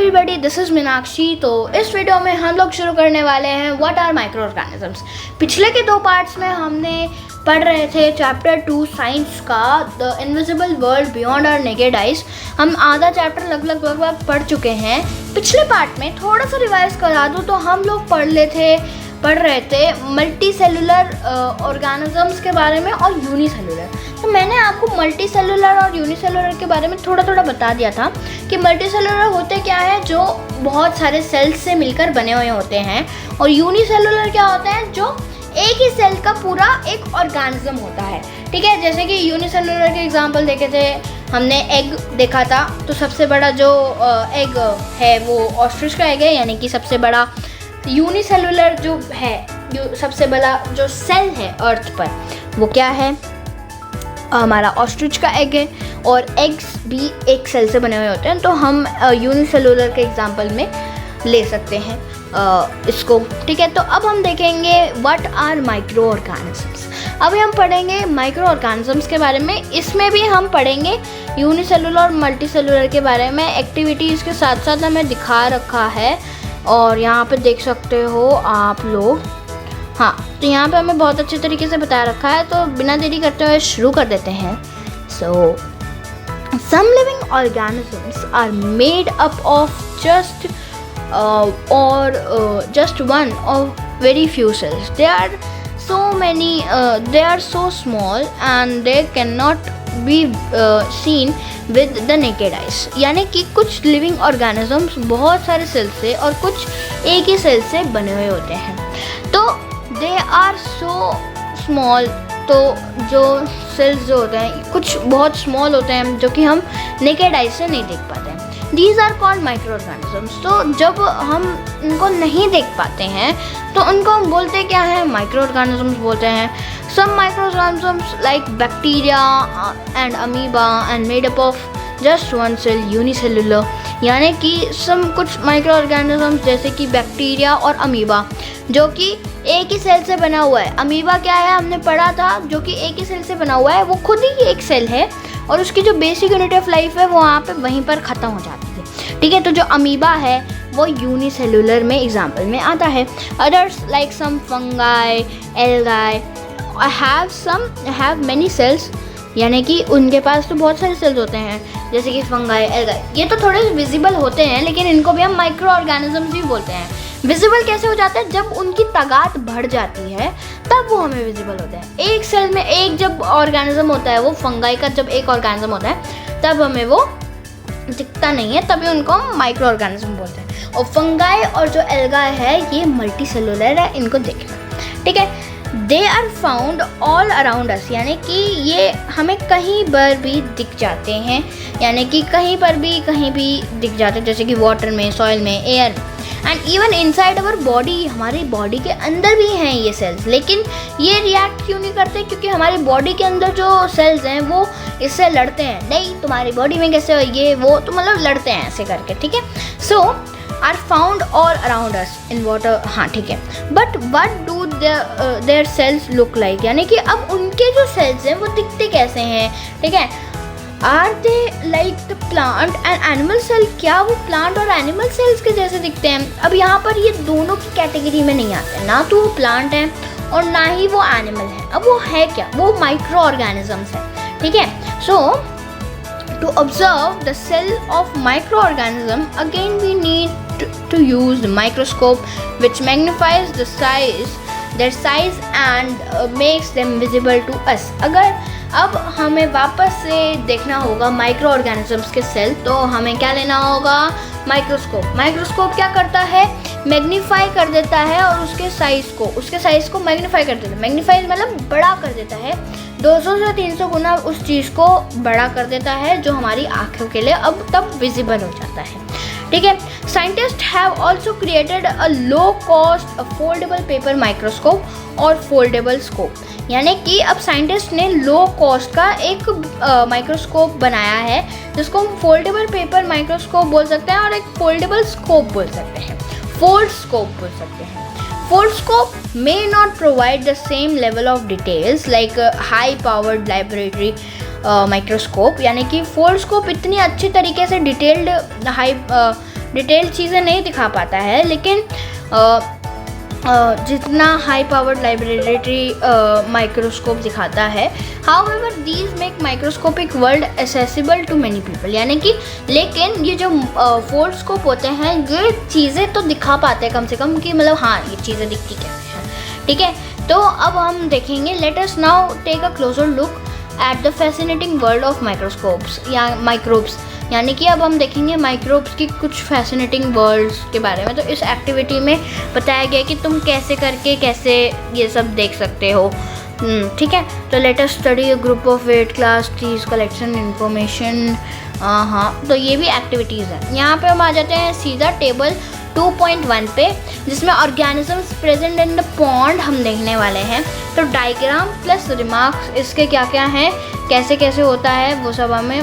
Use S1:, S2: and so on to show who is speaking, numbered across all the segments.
S1: Everybody, this is Meenakshi. तो इस video में हम लोग शुरू करने वाले हैं व्हाट आर माइक्रो ऑर्गेनिजम्स। पिछले के 2 पार्ट्स में हमने पढ़ रहे थे चैप्टर 2 साइंस का, the invisible world beyond our naked eyes. हम आधा चैप्टर लगभग पढ़ चुके हैं। पिछले पार्ट में थोड़ा सा रिवाइज करा दूँ तो हम लोग पढ़ रहे थे मल्टी सेलुलर ऑर्गेनिजम्स के बारे में और यूनिसेलुलर। तो मैंने आपको मल्टी सेलुलर और यूनिसेलुलर के बारे में थोड़ा बता दिया था कि मल्टी सेलुलर होते क्या है, जो बहुत सारे सेल्स से मिलकर बने हुए होते हैं, और यूनिसेलुलर क्या होते हैं, जो एक ही सेल का पूरा एक ऑर्गेनिज्म होता है। ठीक है, जैसे कि यूनिसेलुलर के एग्जांपल देखे थे हमने, एग देखा था। तो सबसे बड़ा जो एग है वो ऑस्ट्रिच का एग है, यानी कि सबसे बड़ा यूनिसेलुलर जो है, सबसे बड़ा जो सेल है अर्थ पर, वो क्या है, हमारा ऑस्ट्रिच का एग है। और एग्स भी एक सेल से बने हुए होते हैं, तो हम यूनिसेलुलर के एग्जांपल में ले सकते हैं इसको। ठीक है, तो अब हम देखेंगे व्हाट आर माइक्रो ऑर्गेनिजम्स। अभी हम पढ़ेंगे माइक्रो ऑर्गेनिजम्स के बारे में। इसमें भी हम पढ़ेंगे यूनिसेलुलर और मल्टी सेलुलर के बारे में। एक्टिविटीज़ के साथ साथ हमें दिखा रखा है, और यहाँ पे देख सकते हो आप लोग। हाँ, तो यहाँ पे हमें बहुत अच्छे तरीके से बता रखा है। तो बिना देरी करते हुए शुरू कर देते हैं। So some living organisms are made up of just one or very few cells. They are so many, they are so small and they cannot be seen with the naked eyes. यानी कि कुछ living organisms बहुत सारे cell से और कुछ एक ही cell से बने हुए होते हैं। तो दे आर सो स्मॉल, तो जो सेल्स जो होते हैं कुछ बहुत स्मॉल होते हैं, जो कि हम नेकेड आइज से नहीं देख पाते हैं। These are called micro organisms. तो जब हम इनको नहीं देख पाते हैं तो उनको हम बोलते क्या है, माइक्रो ऑर्गेनिजम्स बोलते हैं। Some micro organisms like bacteria and amoeba and made up of just one cell unicellular. यानी कि कुछ माइक्रो ऑर्गेनिजम्स जैसे कि बैक्टीरिया और अमीबा, जो कि एक ही सेल से बना हुआ है। अमीबा क्या है, हमने पढ़ा था, जो कि एक ही सेल से बना हुआ है, वो खुद ही एक सेल है और उसकी जो बेसिक यूनिट ऑफ लाइफ है वो वहाँ पे वहीं पर ख़त्म हो जाती है। ठीक है, तो जो अमीबा है वो यूनिसेलुलर में एग्जाम्पल में आता है। Others like some fungi, algae have many cells, यानी कि उनके पास तो बहुत सारे सेल्स होते हैं, जैसे कि फंगाई, एल्गाई। ये तो थोड़े विजिबल होते हैं, लेकिन इनको भी हम माइक्रो ऑर्गेनिजम्स भी बोलते हैं। विजिबल कैसे हो जाता है, जब उनकी तादाद बढ़ जाती है तब वो हमें विजिबल होते हैं। एक सेल में एक जब ऑर्गेनिज्म होता है, वो फंगाई का जब एक ऑर्गेनिज्म होता है तब हमें वो दिखता नहीं है, तभी उनको हम माइक्रो ऑर्गेनिज्म बोलते हैं। और फंगाई और जो एल्गाई है ये मल्टी सेलुलर है, इनको देखना। ठीक है, they are found all around us, यानी कि ये हमें कहीं पर भी दिख जाते हैं, यानी कि कहीं भी दिख जाते हैं, जैसे कि वाटर में, सॉइल में, एयर में, and even inside our body. हमारी बॉडी के अंदर भी हैं ये सेल्स, लेकिन ये रिएक्ट क्यों नहीं करते, क्योंकि हमारी बॉडी के अंदर जो सेल्स हैं वो इससे लड़ते हैं। नहीं, तुम्हारी बॉडी में कैसे हो ये वो, तो मतलब लड़ते हैं ऐसे करके। ठीक है, so are found all around us in water. हाँ ठीक है, but what do their cells look like, यानी कि अब उनके जो सेल्स हैं वो दिखते कैसे हैं। ठीक है, are they like the plant and animal cell, क्या वो प्लांट और एनिमल सेल्स के जैसे दिखते हैं। अब यहाँ पर ये दोनों की कैटेगरी में नहीं आते, ना तो वो प्लांट है और ना ही वो एनिमल है। अब वो है क्या, वो माइक्रो ऑर्गेनिजम्स है। ठीक है, सो to observe the cell of microorganism, again we need to use the microscope, which magnifies their size and makes them visible to us. अगर अब हमें वापस से देखना होगा माइक्रो ऑर्गेनिजम्स के सेल, तो हमें क्या लेना होगा, माइक्रोस्कोप। माइक्रोस्कोप क्या करता है, मैग्नीफाई कर देता है और उसके साइज़ को मैग्नीफाई कर देता है। मैग्नीफाई मतलब बड़ा कर देता है, 200 से 300 गुना उस चीज़ को बड़ा कर देता है, जो हमारी आँखों के लिए अब तब विजिबल हो जाता है। ठीक है, scientist have also created a low cost foldable paper microscope और फोल्डेबल स्कोप। यानी कि अब साइंटिस्ट ने लो कॉस्ट का एक माइक्रोस्कोप बनाया है, जिसको हम फोल्डेबल पेपर माइक्रोस्कोप बोल सकते हैं और एक फोल्डेबल स्कोप बोल सकते हैं, फोल्ड स्कोप बोल सकते हैं। Fold scope may not provide the same level of details like a high powered laboratory microscope, यानी कि फोल्ड स्कोप इतनी अच्छी तरीके से डिटेल्ड डिटेल चीज़ें नहीं दिखा पाता है, लेकिन जितना हाई पावर्ड लाइब्रेटरी माइक्रोस्कोप दिखाता है। However these make microscopic world accessible to many people, यानी कि लेकिन ये जो फोल्डस्कोप होते हैं ये चीज़ें तो दिखा पाते हैं कम से कम, कि मतलब हाँ ये चीज़ें दिखती क्या है, ठीक है। तो अब हम देखेंगे, let us now take a closer look at the fascinating world of microscopes या माइक्रोब्स, यानी कि अब हम देखेंगे माइक्रोब्स की कुछ फैसिनेटिंग वर्ल्ड्स के बारे में। तो इस एक्टिविटी में बताया गया कि तुम कैसे करके कैसे ये सब देख सकते हो, ठीक है। तो let us study a group of 8 class 30 collection information. हाँ, तो ये भी एक्टिविटीज़ हैं। यहाँ पे हम आ जाते हैं सीधा टेबल 2.1 पे, जिसमें organisms present in the pond हम देखने वाले हैं। तो डायग्राम प्लस रिमार्क्स इसके क्या क्या हैं, कैसे कैसे होता है, वो सब हमें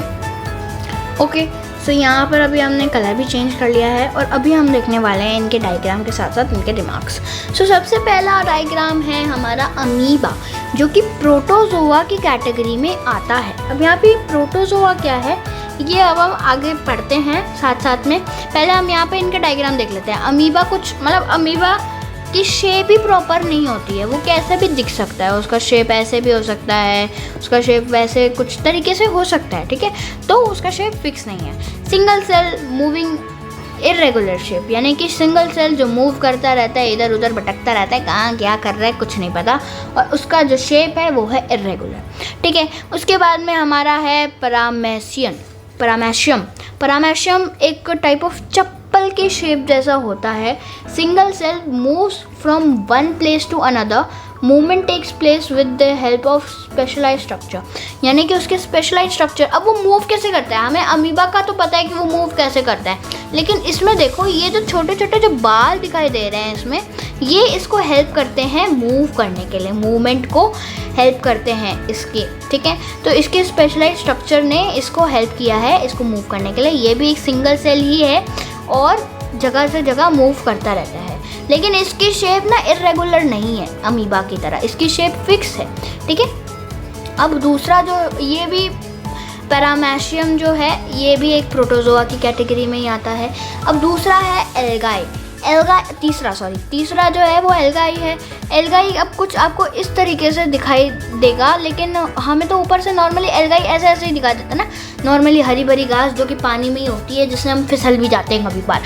S1: ओके। सो यहाँ पर अभी हमने कलर भी चेंज कर लिया है और अभी हम देखने वाले हैं इनके डायग्राम के साथ साथ इनके रिमार्क्स। सो सबसे पहला डायग्राम है हमारा अमीबा, जो कि प्रोटोजोआ की कैटेगरी में आता है। अब यहाँ पे प्रोटोजोआ क्या है ये अब हम आगे पढ़ते हैं साथ साथ में। पहले हम यहाँ पे इनका डायग्राम देख लेते हैं। अमीबा कुछ मतलब अमीबा की शेप ही प्रॉपर नहीं होती है, वो कैसे भी दिख सकता है, उसका शेप ऐसे भी हो सकता है, उसका शेप वैसे कुछ तरीके से हो सकता है, ठीक है। तो उसका शेप फिक्स नहीं है। Single cell moving irregular shape, यानी कि सिंगल सेल जो मूव करता रहता है, इधर उधर भटकता रहता है, कहाँ क्या कर रहा है कुछ नहीं पता, और उसका जो शेप है वो है इरेगुलर, ठीक है। उसके बाद में हमारा है पैरामेशियम एक टाइप ऑफ चप्पल की शेप जैसा होता है। Single cell moves from one place to another, movement takes place with the help of specialise structure, यानी कि उसके स्पेशलाइज स्ट्रक्चर। अब वो मूव कैसे करता है, हमें अमीबा का तो पता है कि वो मूव कैसे करता है, लेकिन इसमें देखो ये जो छोटे छोटे जो बाल दिखाई दे रहे हैं इसमें, ये इसको हेल्प करते हैं मूव करने के लिए, मूवमेंट को हेल्प करते हैं इसके, ठीक है। तो इसके स्पेशलाइज स्ट्रक्चर ने इसको हेल्प किया है इसको मूव करने के लिए। ये भी एक सिंगल सेल ही है और जगह से जगह मूव करता रहता है, लेकिन इसकी शेप ना इरेगुलर नहीं है अमीबा की तरह, इसकी शेप फिक्स है, ठीक है। अब दूसरा जो ये भी पैरामेशियम जो है ये भी एक प्रोटोजोआ की कैटेगरी में ही आता है। अब दूसरा है एल्गाई, तीसरा जो है वो एल्गाई है। एल्गाई अब कुछ आपको इस तरीके से दिखाई देगा, लेकिन हमें तो ऊपर से नॉर्मली एल्गाई ऐसे ऐसे ही दिखाई देता है ना, नॉर्मली हरी भरी घास जो कि पानी में ही होती है, जिससे हम फिसल भी जाते हैं कभी बार,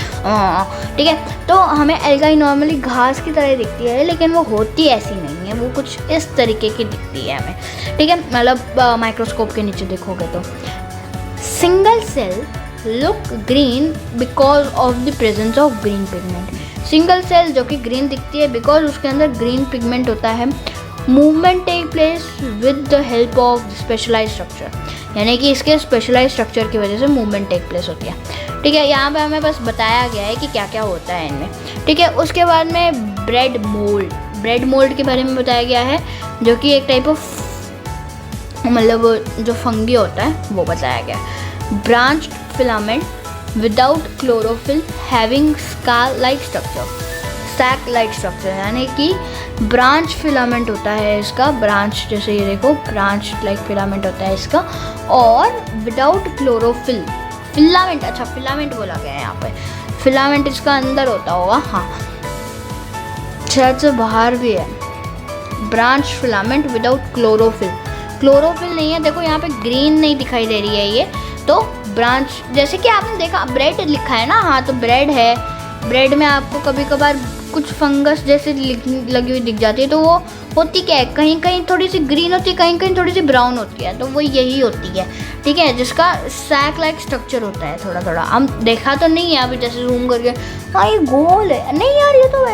S1: ठीक है। तो हमें एल्गाई नॉर्मली घास की तरह दिखती है, लेकिन वो होती ऐसी नहीं है, वो कुछ इस तरीके की दिखती है हमें, ठीक है। मतलब माइक्रोस्कोप के नीचे देखोगे तो single cell look green because of the presence of green pigment. Single cell जो कि ग्रीन दिखती है बिकॉज उसके अंदर ग्रीन पिगमेंट होता है। Movement take place with the help of specialise structure, यानी कि इसके स्पेशलाइज स्ट्रक्चर की वजह से मूवमेंट टेक प्लेस होती है, ठीक है। यहाँ पे हमें बस बताया गया है कि क्या क्या होता है इनमें, ठीक है। उसके बाद में ब्रेड मोल्ड के बारे में बताया गया है, जो कि एक टाइप ऑफ मतलब जो फंगी होता है वो बताया गया है। Branched filament without chlorophyll having scale like structure, sac like structure, यानी कि ब्रांच फिलामेंट होता है इसका, ब्रांच जैसे ये देखो ब्रांच लाइक फिलामेंट होता है इसका, और विदाउट क्लोरोफिल फिलामेंट, अच्छा फिलामेंट बोला गया है यहाँ पे, फिलामेंट इसका अंदर होता होगा, हाँ शायद से बाहर भी है। ब्रांच फिलामेंट विदाउट क्लोरोफिल नहीं है, देखो यहाँ पे ग्रीन नहीं दिखाई दे रही है ये, तो ब्रांच जैसे कि आपने देखा ब्रेड लिखा है ना, हाँ तो ब्रेड है, ब्रेड में आपको कभी कभार कुछ फंगस जैसे लगी हुई दिख जाती है, तो वो होती क्या है, कहीं कहीं थोड़ी सी ग्रीन होती है, कहीं कहीं थोड़ी सी ब्राउन होती है, तो वो यही होती है, ठीक है, जिसका सैक लाइक स्ट्रक्चर होता है थोड़ा थोड़ा। हम देखा तो नहीं है अभी जैसे जूम करके, हाँ ये गोल है, नहीं यार ये तो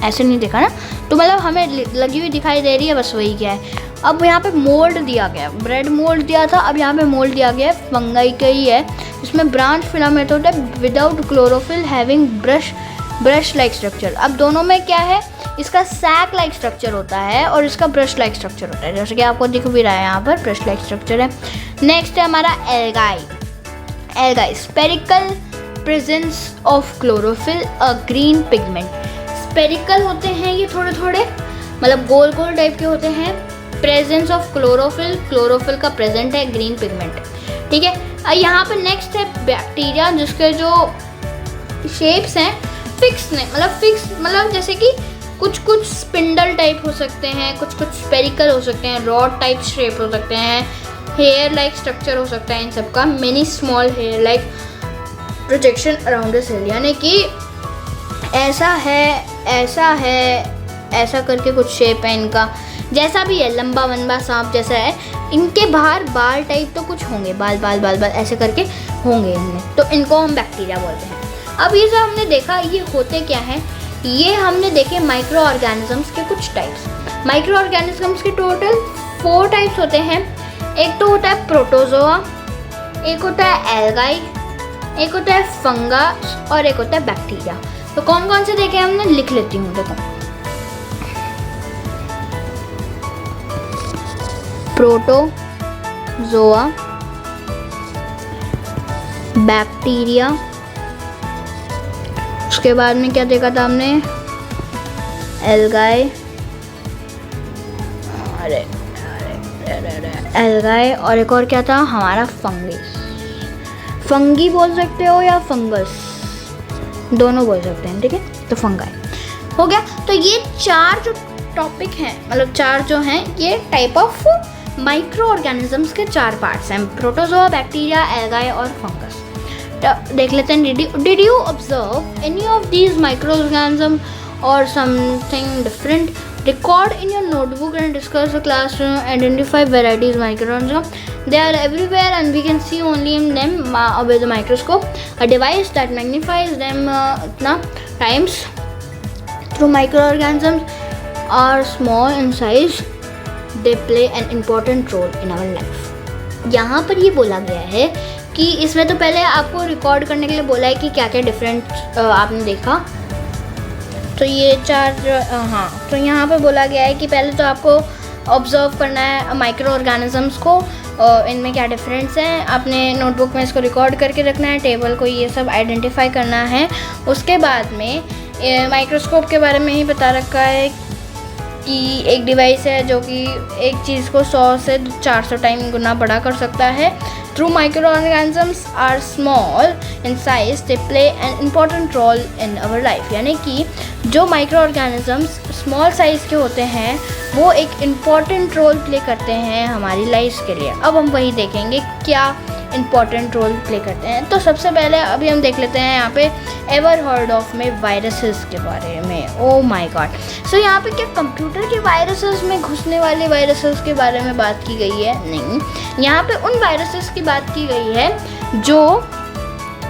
S1: ऐसे नहीं देखा ना, तो मतलब हमें लगी हुई दिखाई दे रही है, बस वही क्या है। अब यहाँ पे मोल्ड दिया गया, ब्रेड मोल्ड दिया था, अब यहाँ पे मोल्ड दिया गया है, फंगाई का ही है, इसमें ब्रांच फिलामेंट होता है without chlorophyll having brush like structure. अब दोनों में क्या है, इसका सैक लाइक स्ट्रक्चर होता है और इसका ब्रश लाइक स्ट्रक्चर होता है, जैसे कि आपको दिख भी रहा है यहाँ पर ब्रश लाइक स्ट्रक्चर है। नेक्स्ट है हमारा algae, spherical presence of chlorophyll a green pigment. Spherical होते हैं ये थोड़े थोड़े, मतलब गोल गोल टाइप के होते हैं। प्रेजेंस ऑफ क्लोरोफिल का प्रेजेंट है ग्रीन पिगमेंट, ठीक है। यहाँ पर नेक्स्ट है बैक्टीरिया, जिसके जो शेप्स हैं फिक्स नहीं, मतलब जैसे कि कुछ स्पिंडल टाइप हो सकते हैं, कुछ स्पेरिकल हो सकते हैं, रॉड टाइप शेप हो सकते हैं, हेयर लाइक स्ट्रक्चर हो सकता है इन सब का, many small hair like projection around the cell, यानी कि ऐसा करके कुछ शेप है इनका, जैसा भी है, लंबा वंबा सांप जैसा है। इनके बाहर बाल टाइप तो कुछ होंगे, बाल ऐसे करके होंगे इनमें, तो इनको हम बैक्टीरिया बोलते हैं। अब ये जो हमने देखा ये होते क्या है, ये हमने देखे माइक्रो ऑर्गेनिजम्स के कुछ टाइप्स। माइक्रो ऑर्गेनिजम्स के टोटल 4 टाइप्स होते हैं। एक तो होता है प्रोटोजोआ, एक होता है एल्गाई, एक होता है फंगस और एक होता है बैक्टीरिया। तो कौन कौन से देखे हमने, लिख लेती हूँ। देखो, प्रोटोजोआ, बैक्टीरिया, उसके बाद में क्या देखा था हमने, एल्गाई, एल्गाई, और एक और क्या था हमारा फंगी बोल सकते हो या फंगस, दोनों बोल सकते हैं, ठीक है। तो फंगाई हो गया। तो ये 4 जो टॉपिक हैं, मतलब 4 जो हैं, ये टाइप ऑफ माइक्रो ऑर्गेनिजम्स के 4 पार्ट्स हैं, प्रोटोजोआ, बैक्टीरिया, एल्गाई और फंगस। देख लेते हैं, did you observe any of these microorganism or something different? Record in your notebook and discuss the classroom. Identify varieties microorganisms. They are everywhere and we can see only in them with the microscope. A device that magnifies them times. Through microorganisms are small in size, they play an important role in our life. यहाँ पर ये बोला गया है कि इसमें तो पहले आपको रिकॉर्ड करने के लिए बोला है कि क्या क्या डिफरेंट आपने देखा। तो ये 4 तो यहाँ पे बोला गया है कि पहले तो आपको ऑब्जर्व करना है माइक्रो ऑर्गेनिजम्स को, इनमें क्या डिफरेंस है, अपने नोटबुक में इसको रिकॉर्ड करके रखना है, टेबल को ये सब आइडेंटिफाई करना है। उसके बाद में माइक्रोस्कोप के बारे में ही बता रखा है कि एक डिवाइस है जो कि एक चीज़ को 100 से 400 टाइम गुना बड़ा कर सकता है। Through microorganisms are small in size, they play an important role in our life. यानी कि जो माइक्रो ऑर्गेनिजम्स स्मॉल साइज़ के होते हैं वो एक इम्पॉर्टेंट रोल प्ले करते हैं हमारी लाइफ के लिए। अब हम वही देखेंगे क्या इम्पॉर्टेंट रोल प्ले करते हैं। तो सबसे पहले अभी हम देख लेते हैं यहाँ पे एवर हर्ड ऑफ में वायरसेस के बारे में। Oh my God. सो यहाँ पे क्या कंप्यूटर के वायरसेस में घुसने वाले वायरसेस के बारे में बात की गई है? नहीं, यहाँ पे उन वायरसेस की बात की गई है जो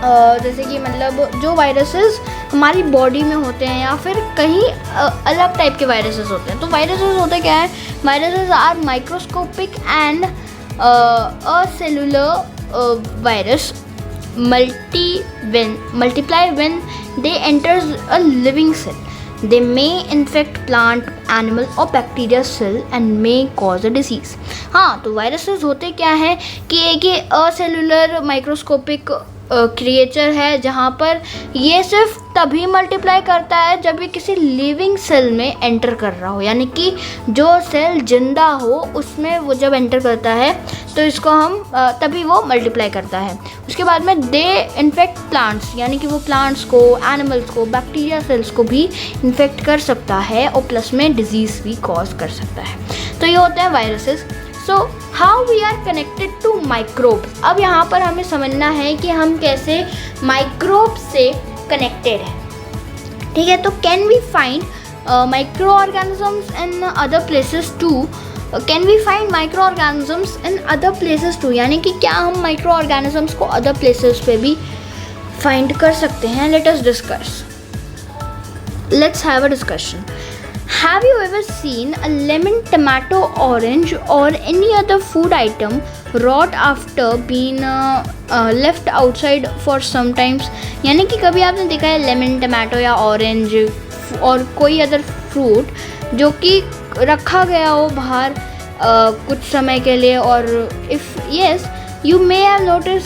S1: जैसे कि मतलब जो वायरसेस हमारी बॉडी में होते हैं या फिर कहीं अलग टाइप के वायरसेस होते हैं। तो वायरसेस होते क्या है? Viruses are microscopic and cellular virus multiply when they enters a living cell. They may infect plant, animal or bacteria cell and may cause a disease. हाँ, तो वायरसेस होते क्या है कि एक ये असेलुलर माइक्रोस्कोपिक क्रिएचर है जहाँ पर ये सिर्फ तभी मल्टीप्लाई करता है जब ये किसी लिविंग सेल में एंटर कर रहा हो, यानी कि जो सेल जिंदा हो उसमें वो जब एंटर करता है तो इसको हम तभी वो मल्टीप्लाई करता है। उसके बाद में दे इन्फेक्ट प्लांट्स, यानी कि वो प्लांट्स को, एनिमल्स को, बैक्टीरिया सेल्स को भी इन्फेक्ट कर सकता है और प्लस में डिजीज़ भी कॉज कर सकता है। तो ये होते हैं viruses. So how we are connected to microbes. अब यहाँ पर हमें समझना है कि हम कैसे माइक्रोब से कनेक्टेड है, ठीक है। तो can we find micro organisms in other places too? Can we find micro organisms in other places too, यानी कि क्या हम माइक्रो ऑर्गेनिजम्स को अदर प्लेसेस पे भी फाइंड कर सकते हैं? Let us discuss, let's have a discussion. Have you ever seen a lemon, tomato, orange or any other food item rot after being left outside for some times? यानी कि कभी आपने देखा है लेमन, टमाटो या ऑरेंज और कोई other fruit जो कि रखा गया हो बाहर कुछ समय के लिए, और if yes you may have notice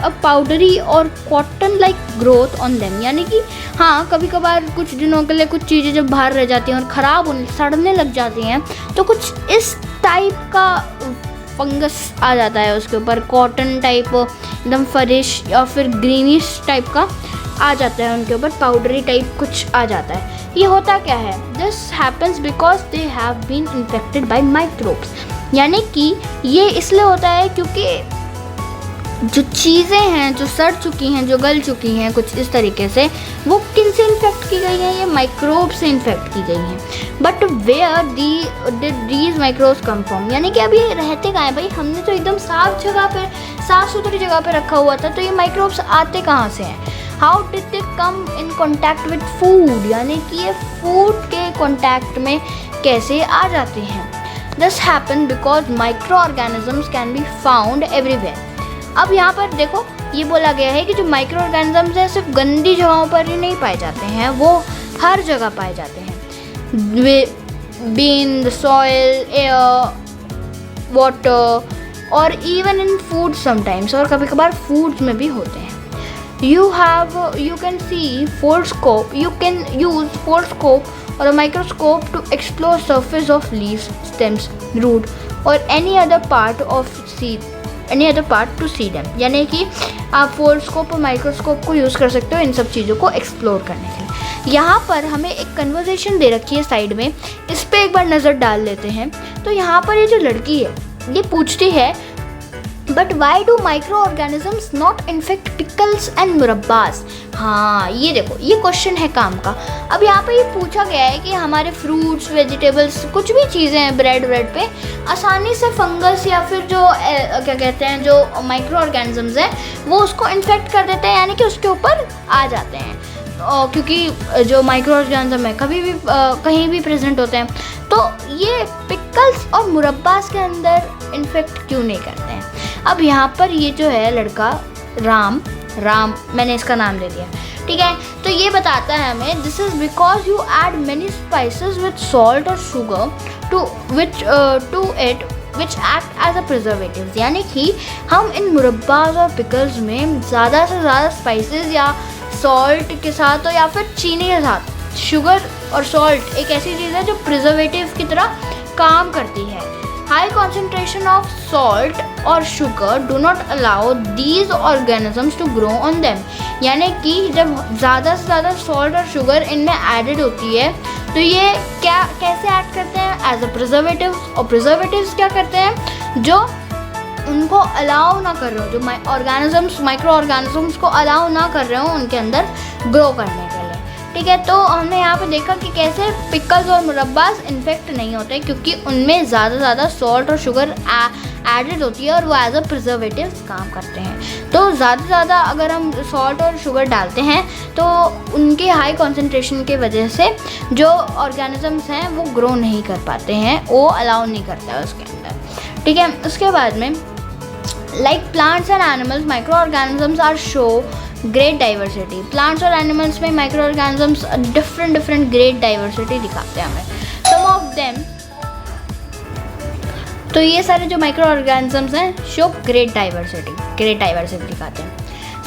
S1: a powdery or cotton like growth on them. यानी कि हाँ, कभी कभार कुछ दिनों के लिए कुछ चीज़ें जब बाहर रह जाती हैं और ख़राब होने, सड़ने लग जाती हैं, तो कुछ इस टाइप का फंगस आ जाता है उसके ऊपर, कॉटन टाइप, एकदम फरिश या फिर ग्रीनिश टाइप का आ जाता है उनके ऊपर, पाउडरी टाइप कुछ आ जाता है। ये होता क्या है? This happens because they have been infected by microbes. यानी कि ये इसलिए होता है क्योंकि जो चीज़ें हैं जो सड़ चुकी हैं, जो गल चुकी हैं कुछ इस तरीके से, वो किन से इन्फेक्ट की गई हैं? ये माइक्रोब से इन्फेक्ट की गई हैं। But where these microbes come from, यानी कि अब ये रहते कहाँ हैं भाई? हमने तो एकदम साफ जगह पे, साफ़ सुथरी जगह पे रखा हुआ था, तो ये माइक्रोब्स आते कहाँ से हैं? How did they come in contact with food, यानी कि ये फूड के कॉन्टैक्ट में कैसे आ जाते हैं? This happen because micro organisms can be found everywhere. अब यहाँ पर देखो ये बोला गया है कि जो माइक्रो ऑर्गेनिजम्स हैं सिर्फ गंदी जगहों पर ही नहीं पाए जाते हैं, वो हर जगह पाए जाते हैं। Been the soil, air, water और इवन इन फूड समटाइम्स, और कभी कभार फूड्स में भी होते हैं। you can see foldscope, you can use foldscope or a microscope to explore surface of leaves, stems, root or any other part to see them। यानी कि आप फोल्डस्कोप और माइक्रोस्कोप को यूज़ कर सकते हो इन सब चीज़ों को एक्सप्लोर करने के लिए। यहाँ पर हमें एक कन्वर्सेशन दे रखी है साइड में, इस पर एक बार नज़र डाल लेते हैं। तो यहाँ पर ये जो लड़की है ये पूछती है, but why do microorganisms not infect pickles and मुरब्बास। हाँ ये देखो ये क्वेश्चन है काम का। अब यहाँ पे ये पूछा गया है कि हमारे फ्रूट्स, वेजिटेबल्स, कुछ भी चीज़ें हैं ब्रेड पे आसानी से फंगस या फिर जो क्या कहते हैं जो माइक्रो ऑर्गेनिजम्स हैं वो उसको इन्फेक्ट कर देते हैं, यानी कि उसके ऊपर आ जाते हैं। क्योंकि जो माइक्रो ऑर्गेनिज्म है कभी भी कहीं भी प्रेजेंट होते हैं, तो ये पिकल्स और मुरब्बास के अंदर इन्फेक्ट क्यों नहीं करते हैं? अब यहाँ पर ये जो है लड़का राम मैंने इसका नाम दे दिया, ठीक है। तो ये बताता है हमें, this is because you add many spices with salt और sugar to it which act as a preservatives. यानी कि हम इन मुरब्बास और पिकल्स में ज़्यादा से ज़्यादा स्पाइसेस या सॉल्ट के साथ या फिर चीनी के साथ, शुगर और सॉल्ट एक ऐसी चीज़ है जो प्रिजर्वेटिव की तरह काम करती है। हाई कॉन्सेंट्रेशन ऑफ सॉल्ट और sugar do not allow these organisms to grow on them. यानी कि जब ज़्यादा से ज़्यादा सॉल्ट और शुगर इनमें एडेड होती है तो ये कैसे एक्ट करते हैं? As a preservatives. और प्रिजर्वेटिव्स क्या करते हैं? जो उनको अलाउ ना कर रहे हो, जो माइक्रो ऑर्गेनिजम्स को अलाउ ना कर रहे हो उनके अंदर ग्रो करने के लिए, ठीक है। तो हमने यहाँ पे देखा कि कैसे पिकल्स और मुरब्बास इन्फेक्ट नहीं होते क्योंकि उनमें ज़्यादा सॉल्ट और शुगर एडेड होती है और वो एज अ प्रिजर्वेटिव्स काम करते हैं। तो ज़्यादा अगर हम सॉल्ट और शुगर डालते हैं तो उनके हाई कॉन्सेंट्रेशन की वजह से जो ऑर्गेनिजम्स हैं वो ग्रो नहीं कर पाते हैं, वो अलाउ नहीं करता है उसके अंदर, ठीक है। उसके बाद में like plants and animals, microorganisms are show great diversity। plants और animals में microorganisms different great diversity दिखाते हैं हमें। some of them, तो ये सारे जो microorganisms हैं show great diversity दिखाते हैं।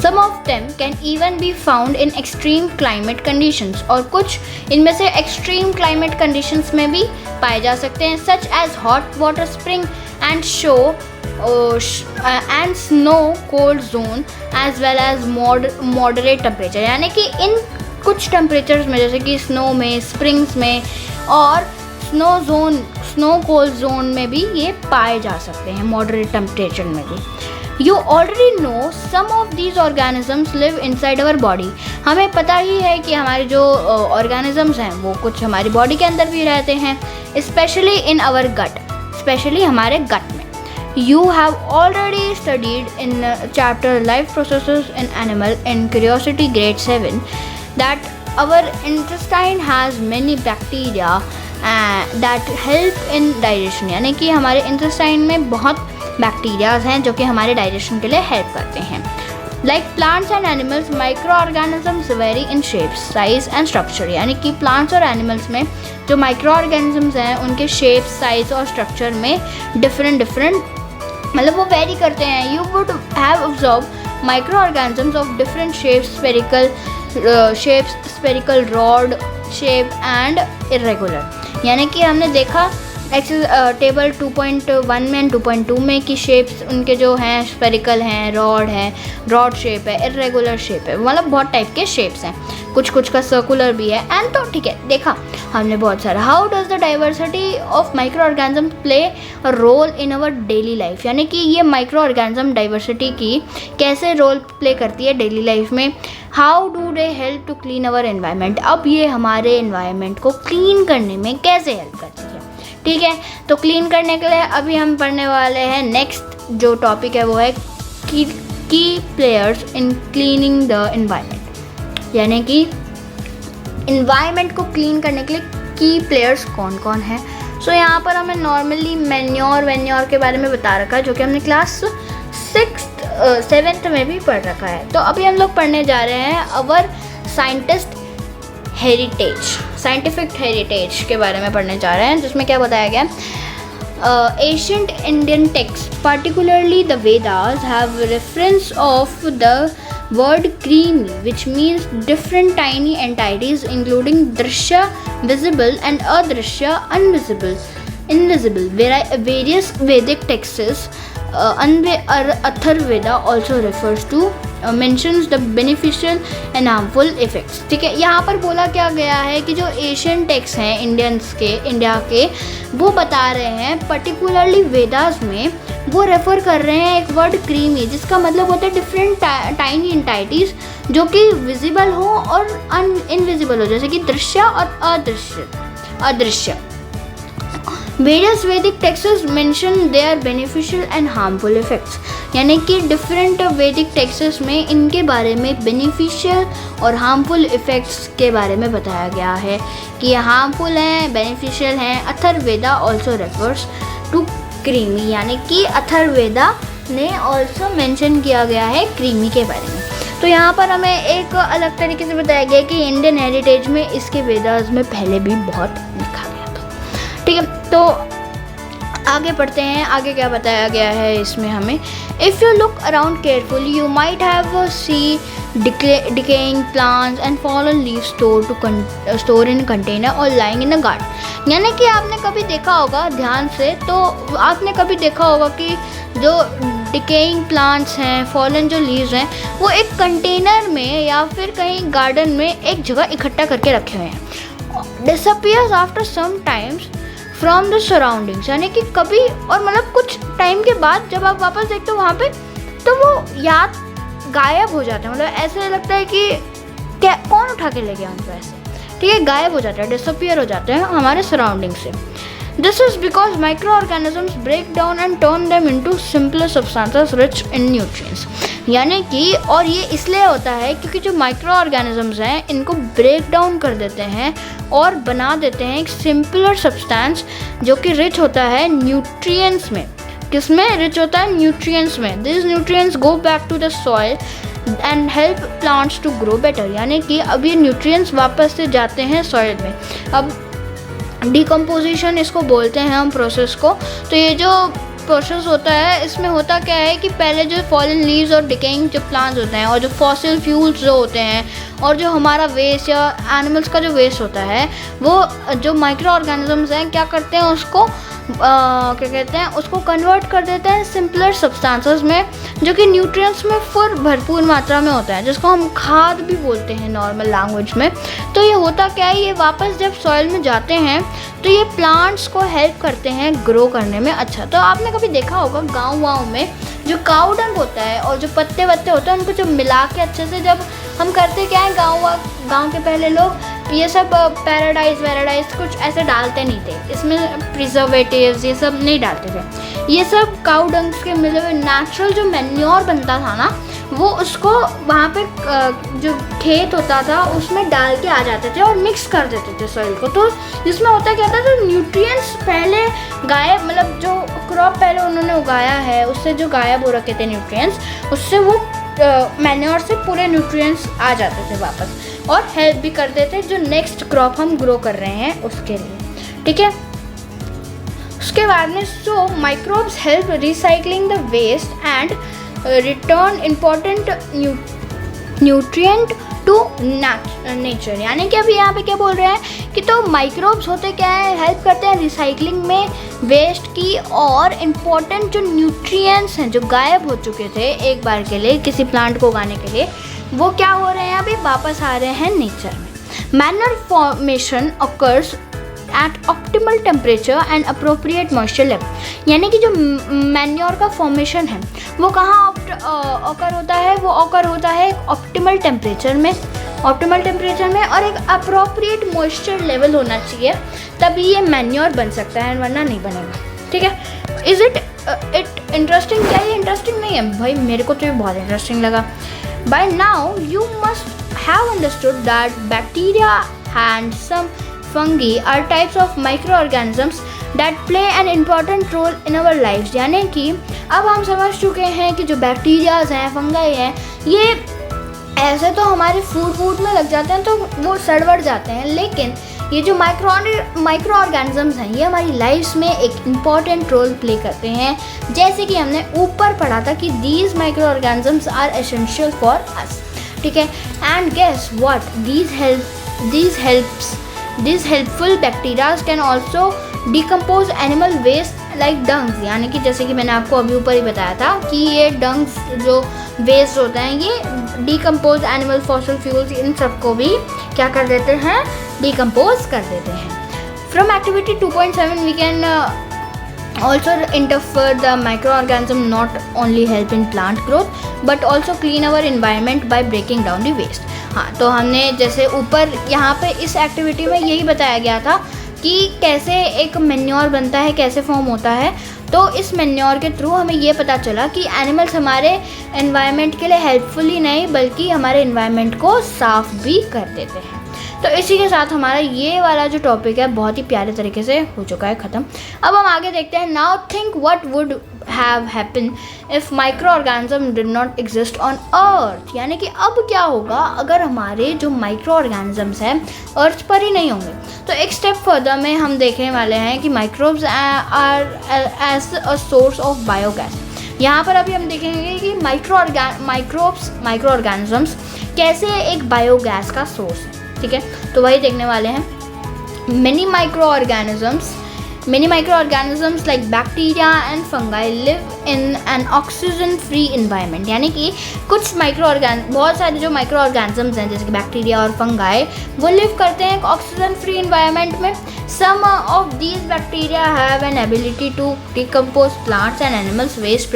S1: some of them can even be found in extreme climate conditions, और कुछ इनमें से extreme climate conditions में भी पाए जा सकते हैं, such as hot water spring and and snow cold zone as well as moderate temperature। यानी कि इन कुछ टेम्परेचर्स में जैसे कि स्नो में, स्प्रिंग्स में और स्नो कोल्ड जोन में भी ये पाए जा सकते हैं, मॉडरेट टेम्परेचर में भी। You already know some of these organisms live inside our body. हमें पता ही है कि हमारे जो ऑर्गेनिजम्स हैं वो कुछ हमारी बॉडी के अंदर भी रहते हैं, specially in our gut, specially हमारे गट में। You have already studied in chapter Life Processes in Animal in Curiosity Grade 7 that our intestine has many bacteria that help in digestion। यानी कि हमारे intestine में बहुत बैक्टीरियाज हैं जो कि हमारे डाइजेशन के लिए हेल्प करते हैं। Like plants and animals, microorganisms vary in shape, size and structure। यानी कि plants और animals में जो microorganisms हैं उनके shape, size और structure में different मतलब वो वेरी करते हैं। You would have observe micro organisms of different shapes, spherical, rod shape and irregular. यानी कि हमने देखा टेबल 2.1 में एंड 2.2 में की शेप्स उनके जो हैं स्फेरिकल हैं, रॉड शेप है, इरेगुलर शेप है, मतलब बहुत टाइप के शेप्स हैं, कुछ का सर्कुलर भी है। एंड तो ठीक है, देखा हमने बहुत सारा। How does the diversity of micro organism play a role in our daily life, यानी कि ये माइक्रो ऑर्गेनिज्म डाइवर्सिटी की कैसे रोल प्ले करती है डेली लाइफ में। How do they help to clean our environment, अब ये हमारे एनवायरनमेंट को क्लीन करने में कैसे हेल्प करती है। ठीक है, तो क्लीन करने के लिए अभी हम पढ़ने वाले हैं नेक्स्ट जो टॉपिक है वो है की players in cleaning the environment, यानी कि एनवायरनमेंट को क्लीन करने के लिए की प्लेयर्स कौन कौन है। सो यहाँ पर हमें नॉर्मली मैन्योर के बारे में बता रखा है, जो कि हमने क्लास 7th में भी पढ़ रखा है। तो अभी हम लोग पढ़ने जा रहे हैं अवर साइंटिफिक हेरिटेज के बारे में पढ़ने जा रहे हैं, जिसमें क्या बताया गया। Ancient Indian texts, particularly the Vedas, have reference of the word krimi, which means different tiny entities including drishya, visible, and adrishya, invisible. Various Vedic texts, Atharvaveda also refers to mentions the beneficial and harmful effects। ठीक है, यहाँ पर बोला क्या गया है कि जो एशियन टेक्स्ट हैं इंडिया के वो बता रहे हैं, पर्टिकुलरली वेदास में वो रेफ़र कर रहे हैं एक वर्ड क्रीमी, जिसका मतलब होता है डिफरेंट टाइनी एंटाइटीज़ जो कि विजिबल हो और इनविजिबल हो, जैसे कि दृश्य और अदृश्य। Various Vedic texts mention their beneficial and harmful effects, यानी कि डिफरेंट वैदिक टेक्स्ट्स में इनके बारे में बेनिफिशियल और हार्मफुल इफ़ेक्ट्स के बारे में बताया गया है कि ये हार्मफुल हैं, बेनिफिशियल हैं। अथर्ववेदा ऑल्सो रेफर्स टू क्रीमी, यानी कि अथर्ववेदा ने ऑल्सो मेंशन किया गया है क्रीमी के बारे में। तो यहाँ पर हमें एक अलग तरीके से बताया गया कि इंडियन हेरिटेज में इसके वेदास में पहले भी बहुत लिखा गया था। ठीक है, तो आगे पढ़ते हैं, आगे क्या बताया गया है इसमें हमें। If you look around carefully you might have see decaying plants and fallen leaves store in container और लाइंग इन अ गार्डन, यानी कि आपने कभी देखा होगा ध्यान से, तो आपने कभी देखा होगा कि जो डिकेइंग प्लांट्स हैं, फॉलन जो लीव्स हैं, वो एक कंटेनर में या फिर कहीं गार्डन में एक जगह इकट्ठा करके रखे हुए हैं। Disappears after some times from the surroundings, यानी कि कभी और मतलब कुछ टाइम के बाद जब आप वापस देखते हो वहाँ पे, तो वो याद गायब हो जाते हैं, मतलब ऐसे लगता है कि क्या कौन उठा के ले गया उनको, ऐसे। ठीक है, गायब हो जाता है, डिसअपियर हो जाते हैं हमारे सराउंडिंग से। This is because micro organisms break down and turn them into simpler substances rich in nutrients, यानी कि और ये इसलिए होता है क्योंकि जो माइक्रो ऑर्गेनिजम्स हैं इनको ब्रेक डाउन कर देते हैं और बना देते हैं एक सिंपलर सब्सटेंस जो कि रिच होता है न्यूट्रिएंट्स में। किसमें रिच होता है? न्यूट्रिएंट्स में। This nutrients go back to the soil and help plants to grow better, यानी कि अब ये न्यूट्रिएंट्स वापस से जाते हैं सॉइल में। अब डिकम्पोजिशन इसको बोलते हैं हम प्रोसेस को। तो ये जो प्रोसेस होता है इसमें होता क्या है कि पहले जो फॉलन लीव्स और डिकेइंग जो प्लांट्स होते हैं और जो फॉसिल फ्यूल्स जो होते हैं और जो हमारा वेस्ट या एनिमल्स का जो वेस्ट होता है, वो जो माइक्रो ऑर्गेनिजम्स हैं क्या करते हैं उसको क्या कहते हैं, उसको कन्वर्ट कर देते हैं सिंपलर सब्सटेंसेस में, जो कि न्यूट्रिएंट्स में भरपूर मात्रा में होता है, जिसको हम खाद भी बोलते हैं नॉर्मल लैंग्वेज में। तो ये होता क्या है, ये वापस जब सॉइल में जाते हैं तो ये प्लांट्स को हेल्प करते हैं ग्रो करने में। अच्छा, तो आपने कभी देखा होगा गाँव में जो काऊ डंग होता है और जो पत्ते वत्ते होते हैं उनको जब मिला के अच्छे से, जब हम करते क्या है, गाँव के पहले लोग ये सब पैराडाइज कुछ ऐसे डालते नहीं थे, इसमें प्रिजर्वेटिव्स ये सब नहीं डालते थे। ये सब काऊ डंग्स के मिले हुए नेचुरल जो मैन्योर बनता था ना, वो उसको वहाँ पे जो खेत होता था उसमें डाल के आ जाते थे और मिक्स कर देते थे सॉइल को। तो जिसमें होता क्या था, जो न्यूट्रिएंट्स पहले गायब, मतलब जो क्रॉप पहले उन्होंने उगाया है उससे जो गायब हो रखे थे न्यूट्रिएंट्स, उससे वो मैन्योर से पूरे न्यूट्रिएंट्स आ जाते थे वापस और हेल्प भी कर देते जो नेक्स्ट क्रॉप हम ग्रो कर रहे हैं उसके लिए। ठीक है, उसके बाद में so microbes help recycling the waste and return important nutrient to nature. यानी कि अभी यहाँ पे क्या बोल रहे हैं कि तो माइक्रोब्स होते क्या है, हेल्प करते हैं रिसाइकलिंग में वेस्ट की, और इम्पॉर्टेंट जो न्यूट्रिएंट्स हैं जो गायब हो चुके थे एक बार के लिए किसी प्लांट को उगाने के लिए, वो क्या हो रहे हैं अभी वापस आ रहे हैं नेचर में। Manure formation occurs eight optimal temperature and appropriate moisture level. यानी कि जो मैन्योर का फॉर्मेशन है वो कहाँ ऑकर होता है, वो ऑकर होता है ऑप्टिमल टेम्परेचर में, और एक अप्रोप्रिएट मॉइस्चर लेवल होना चाहिए, तभी ये मैन्योर बन सकता है, वरना नहीं बनेगा। ठीक है, इज़ इट इंटरेस्टिंग? क्या ये इंटरेस्टिंग नहीं है भाई? मेरे को तो ये बहुत इंटरेस्टिंग लगा। By now you must have understood that bacteria and some fungi are types of microorganisms that play an important role in our lives। यानी कि अब हम समझ चुके हैं कि जो बैक्टीरियाज हैं, फंगाई हैं, ये ऐसे तो हमारे फूड में लग जाते हैं तो वो सड़वड़ जाते हैं, लेकिन ये जो माइक्रो ऑर्गेनिजम्स हैं ये हमारी लाइफ्स में एक इम्पॉर्टेंट रोल प्ले करते हैं। जैसे कि हमने ऊपर पढ़ा था कि these micro organisms are essential for us. ठीक है, and guess what, These helpful bacteria can also decompose animal waste like dungs। यानी कि जैसे कि मैंने आपको अभी ऊपर ही बताया था कि ये डंग्स जो वेस्ट होते हैं ये डिकम्पोज एनिमल फॉसिल फ्यूल्स, इन सबको भी क्या कर देते हैं, डिकम्पोज कर देते हैं। From activity 2.7 we can also interfere the microorganism not only help in plant growth but also clean our environment by breaking down the waste। हाँ, तो हमने जैसे ऊपर यहाँ पे इस एक्टिविटी में यही बताया गया था कि कैसे एक मैन्योर बनता है, कैसे फॉर्म होता है। तो इस मैन्योर के थ्रू हमें ये पता चला कि एनिमल्स हमारे एनवायरनमेंट के लिए हेल्पफुल ही नहीं बल्कि हमारे एनवायरनमेंट को साफ भी कर देते हैं। तो इसी के साथ हमारा ये वाला जो टॉपिक है बहुत ही प्यारे तरीके से हो चुका है ख़त्म। अब हम आगे देखते हैं। Now think what would have happen if micro organism did not exist on earth. यानी कि अब क्या होगा अगर हमारे जो माइक्रो ऑर्गेनिजम्स हैं अर्थ पर ही नहीं होंगे। तो एक स्टेप फर्दर में हम देखने वाले हैं कि microbes are as a source of biogas. यहाँ पर अभी हम देखेंगे कि माइक्रो ऑर्गेनिजम्स कैसे एक बायोगैस का सोर्स है। ठीक है, तो वही देखने वाले हैं। Many microorganisms like bacteria and fungi live in an oxygen-free environment। यानी कि बहुत सारे जो माइक्रो ऑर्गेनिजम्स हैं जैसे कि बैक्टीरिया और फंगाई वो लिव करते हैं एक ऑक्सीजन फ्री इन्वायरमेंट में। Some of these bacteria have an ability to decompose plants and animals waste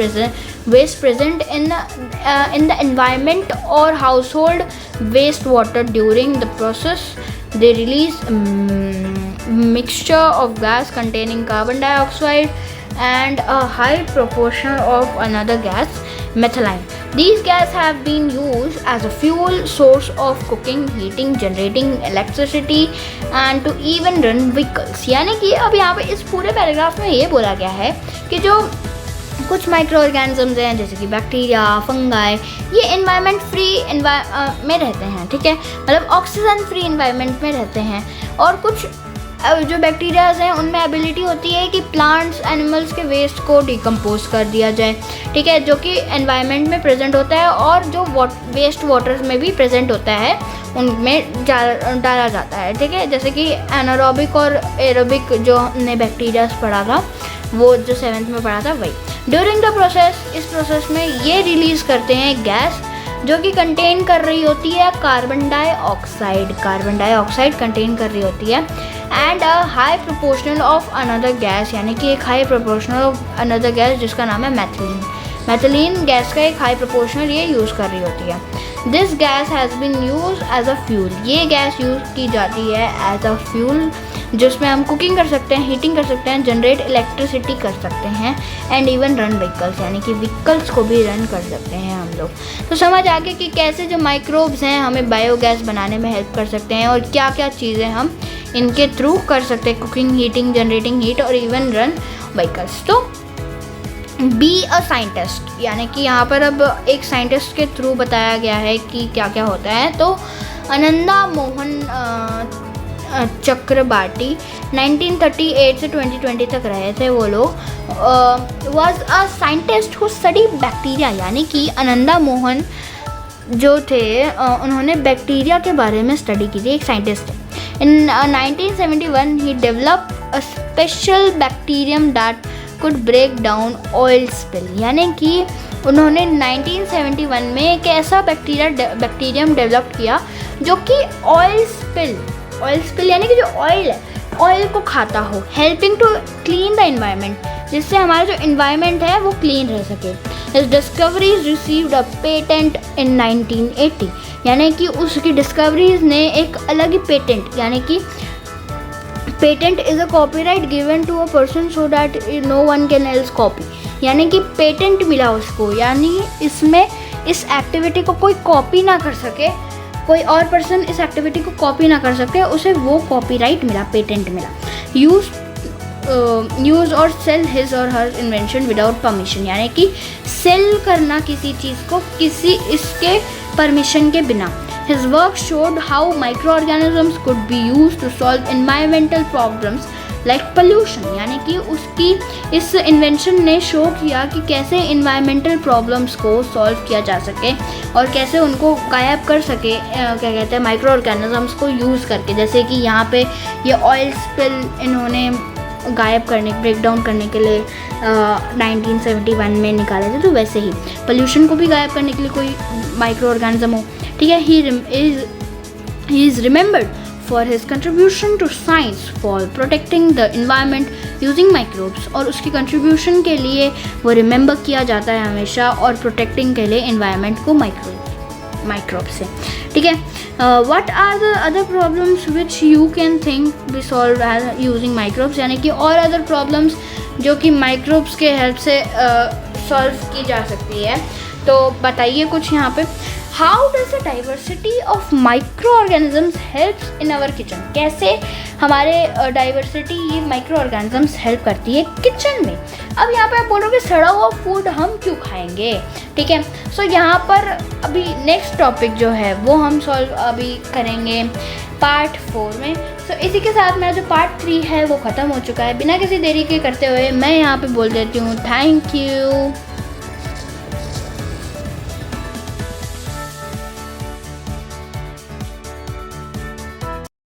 S1: present in the environment or household wastewater। During the process they release mixture of gas containing carbon dioxide and a high proportion of another gas, methane। These gas have been used as a fuel source of cooking, heating, generating electricity and to even run vehicles। यानी कि अब यहाँ पे इस पूरे paragraph में ये बोला गया है कि जो कुछ माइक्रो ऑर्गेनिजम्स हैं जैसे कि बैक्टीरिया, फंगाई, ये एनवायरनमेंट फ्री में रहते हैं। ठीक है, मतलब ऑक्सीजन फ्री एनवायरनमेंट में रहते हैं। और कुछ जो बैक्टीरियाज हैं उनमें एबिलिटी होती है कि प्लांट्स एनिमल्स के वेस्ट को डिकम्पोज कर दिया जाए। ठीक है, जो कि एनवायरनमेंट में प्रेजेंट होता है और जो वेस्ट वाटर्स में भी प्रेजेंट होता है उनमें डाला जाता है। ठीक है, जैसे कि एनारोबिक और एरोबिक जो हमने बैक्टीरियाज पढ़ा था वो जो 7th में पढ़ा था वही। ड्यूरिंग द प्रोसेस, इस प्रोसेस में ये रिलीज़ करते हैं गैस जो कि कंटेन कर रही होती है कार्बन डाइऑक्साइड कंटेन कर रही होती है and a high proportional of another gas. यानी कि एक high proportional of another gas जिसका नाम है मैथिलीन गैस का एक हाई प्रोपोर्शनल ये यूज़ कर रही होती है। This gas has been use as a fuel. ये गैस यूज़ की जाती है एज अ फ्यूल जिसमें हम कुकिंग कर सकते हैं, हीटिंग कर सकते हैं, जनरेट इलेक्ट्रिसिटी कर सकते हैं एंड इवन रन व्हीकल्स। यानी कि व्हीकल्स को भी रन कर सकते हैं हम लोग। तो समझ आ गया कि कैसे जो माइक्रोब्स हैं हमें बायोगैस बनाने में हेल्प कर सकते हैं और क्या क्या चीज़ें हम इनके थ्रू कर सकते हैं, कुकिंग, हीटिंग, जनरेटिंग हीट और इवन रन व्हीकल्स। तो बी अ साइंटिस्ट, यानी कि यहाँ पर अब एक साइंटिस्ट के थ्रू बताया गया है कि क्या क्या होता है। तो आनंदा मोहन चक्रबार्टी 1938 से 2020 तक रहे थे वो लोग। Was a scientist who study bacteria. यानी कि आनंदा मोहन जो थे उन्होंने बैक्टीरिया के बारे में स्टडी की थी, एक साइंटिस्ट है। In 1971 he develop a special bacterium that could break down oil spill, यानी कि उन्होंने 1971 में एक ऐसा बैक्टीरियम डेवलप किया जो कि ऑयल स्पिल यानी कि जो ऑयल है, ऑयल को खाता हो, helping to clean the environment, जिससे हमारा जो इन्वायरमेंट है वो क्लीन रह सके। His discoveries received a patent in 1980, यानी कि उसकी डिस्कवरीज ने एक अलग ही पेटेंट, यानी कि patent is a copyright given to a person so that no one can else copy, यानी कि पेटेंट मिला उसको, यानी इसमें इस एक्टिविटी को कोई कॉपी ना कर सके, कोई और पर्सन इस एक्टिविटी को कॉपी ना कर सके, उसे वो कॉपीराइट मिला, पेटेंट मिला। यूज़ और सेल हिज और हर इन्वेंशन विदाउट परमिशन, यानी कि सेल करना किसी चीज़ को किसी इसके परमिशन के बिना। His work showed how microorganisms could be used to solve environmental problems like pollution, यानी कि उसकी इस इन्वेंशन ने शो किया कि कैसे इन्वायरमेंटल प्रॉब्लम्स को सॉल्व किया जा सके और कैसे उनको गायब कर सके, क्या कहते हैं, माइक्रो ऑर्गेनिजम्स को यूज़ करके। जैसे कि यहाँ पे ये ऑयल स्पिल इन्होंने गायब करने, ब्रेक डाउन करने के लिए 1971 में निकाले थे, तो वैसे ही पोल्यूशन को भी गायब करने के लिए कोई माइक्रो ऑर्गेनिज्म हो, ठीक है। He is remembered for his contribution to science for protecting the environment using microbes, और उसकी कंट्रीब्यूशन के लिए वो रिमेंबर किया जाता है हमेशा, और प्रोटेक्टिंग के लिए इन्वायरमेंट को माइक्रोब से, ठीक है। What are the other problems which you can think be solve using microbes, यानी कि और अदर प्रॉब्लम्स जो कि माइक्रोब्स के हेल्प से सॉल्व की जा सकती है, तो बताइए कुछ यहाँ पे। How does the diversity of micro organisms helps in our kitchen, कैसे हमारे डाइवर्सिटी ये माइक्रो ऑर्गेनिजम्स हेल्प करती है किचन में। अब यहाँ पे आप बोलोगे सड़ा हुआ फूड हम क्यों खाएंगे, ठीक है। सो यहाँ पर अभी नेक्स्ट टॉपिक जो है वो हम सॉल्व अभी करेंगे पार्ट 4 में। सो इसी के साथ मेरा जो पार्ट 3 है वो ख़त्म हो चुका है। बिना किसी देरी के करते हुए मैं यहाँ पे बोल देती हूँ थैंक यू।